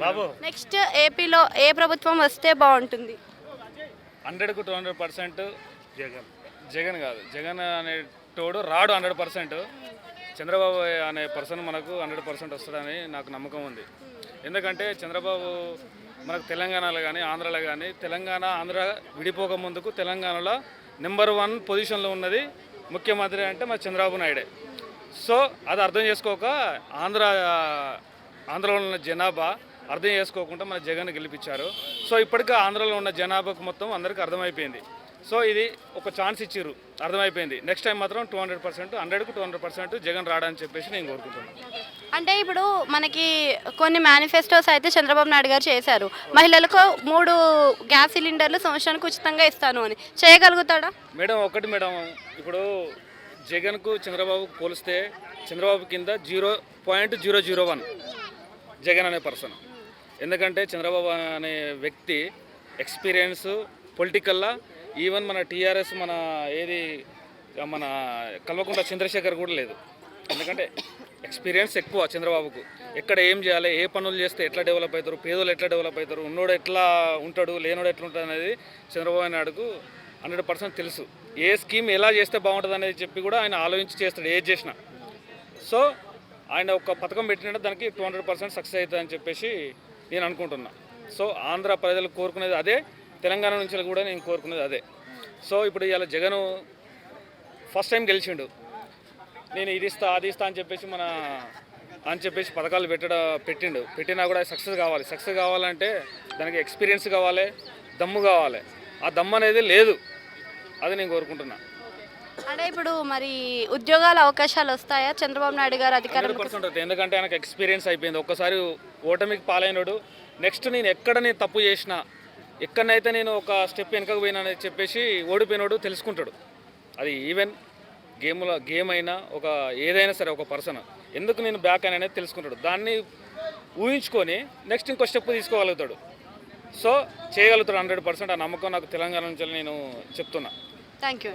బాబు next ఏపీలో ఏ ప్రభుత్వం వస్తే బాగుంటుంది? 100కు 200% జగన్. జగన్ కాదు, జగన్ అనే తోడు రాడు 100%. చంద్రబాబు అనే పర్సన్ మనకు 100% వస్తాడని నాకు నమ్మకం ఉంది. ఎందుకంటే చంద్రబాబు మనకు తెలంగాణలో కానీ ఆంధ్రాలో కానీ, తెలంగాణ ఆంధ్ర విడిపోక ముందుకు తెలంగాణలో నెంబర్ 1 పొజిషన్లో ఉన్నది ముఖ్యమంత్రి అంటే మన చంద్రబాబు నాయుడే. సో అది అర్థం చేసుకోక ఆంధ్రలో ఉన్న జనాభా అర్థం చేసుకోకుండా మన జగన్ గెలిపించారు. సో ఇప్పటికే ఆంధ్రలో ఉన్న జనాభాకు మొత్తం అందరికీ అర్థమైపోయింది. సో ఇది ఒక ఛాన్స్ ఇచ్చిర్రు, అర్థమైపోయింది. నెక్స్ట్ టైం మాత్రం 200%, 100కు 200% జగన్ రాడని చెప్పేసి నేను కోరుకుంటున్నాను. అంటే ఇప్పుడు మనకి కొన్ని మేనిఫెస్టోస్ అయితే చంద్రబాబు నాయుడు గారు చేశారు. మహిళలకు 3 గ్యాస్ సిలిండర్లు సంవత్సరానికి ఉచితంగా ఇస్తాను అని. చేయగలుగుతాడా? మేడం ఇప్పుడు జగన్కు చంద్రబాబు పోలిస్తే చంద్రబాబు కింద 0.001 జగన్ అనే పర్సన్. ఎందుకంటే చంద్రబాబు అనే వ్యక్తి ఎక్స్పీరియన్స్ పొలిటికల్లా ఈవెన్ మన టీఆర్ఎస్ మన కల్వకుంట్ల చంద్రశేఖర్ కూడా లేదు. ఎందుకంటే ఎక్స్పీరియన్స్ ఎక్కువ చంద్రబాబుకు. ఎక్కడ ఏం చేయాలి, ఏ పనులు చేస్తే ఎట్లా డెవలప్ అవుతారు, పేదోళ్ళు ఎట్లా డెవలప్ అవుతారు, ఉన్నోడు ఎట్లా ఉంటాడు, లేనోడు ఎట్లా ఉంటుంది అనేది చంద్రబాబు నాయుడుకు 100% తెలుసు. ఏ స్కీమ్ ఎలా చేస్తే బాగుంటుంది అనేది చెప్పి కూడా ఆయన ఆలోచించి చేస్తాడు ఏది చేసినా. సో ఆయన ఒక పథకం పెట్టినట్టు దానికి 200% సక్సెస్ అవుతుందని చెప్పేసి నేను అనుకుంటున్నా. సో ఆంధ్ర ప్రజలు కోరుకునేది అదే, తెలంగాణ నుంచి కూడా నేను కోరుకునేది అదే. సో ఇప్పుడు ఇలా జగన్ ఫస్ట్ టైం గెలిచిండు. నేను ఇది ఇస్తా అది ఇస్తా అని చెప్పేసి పథకాలు పెట్టినా కూడా సక్సెస్ కావాలి. సక్సెస్ కావాలంటే దానికి ఎక్స్పీరియన్స్ కావాలి, దమ్ము కావాలి. ఆ దమ్ము అనేది లేదు, అది నేను కోరుకుంటున్నా. అంటే ఇప్పుడు మరి ఉద్యోగాల అవకాశాలు వస్తాయా చంద్రబాబు నాయుడు గారు అధికారం? 100% అవుతుంది. ఎందుకంటే ఆయనకు ఎక్స్పీరియన్స్ అయిపోయింది. ఒక్కసారి ఓటమికి పాలైనడు నెక్స్ట్ నేను ఎక్కడ తప్పు చేసినా, ఎక్కడనైతే నేను ఒక స్టెప్ వెనకకు పోయినా చెప్పేసి ఓడిపోయినోడు తెలుసుకుంటాడు. అది ఈవెన్ గేమ్ అయినా ఒక ఏదైనా సరే ఒక పర్సన్ ఎందుకు నేను బ్యాక్ అని అనేది తెలుసుకుంటాడు. దాన్ని ఊహించుకొని నెక్స్ట్ ఇంకో స్టెప్ తీసుకోగలుగుతాడు. సో చేయగలుగుతాడు 100%. ఆ నమ్మకం నాకు తెలంగాణ నుంచి నేను చెప్తున్నా. Thank you.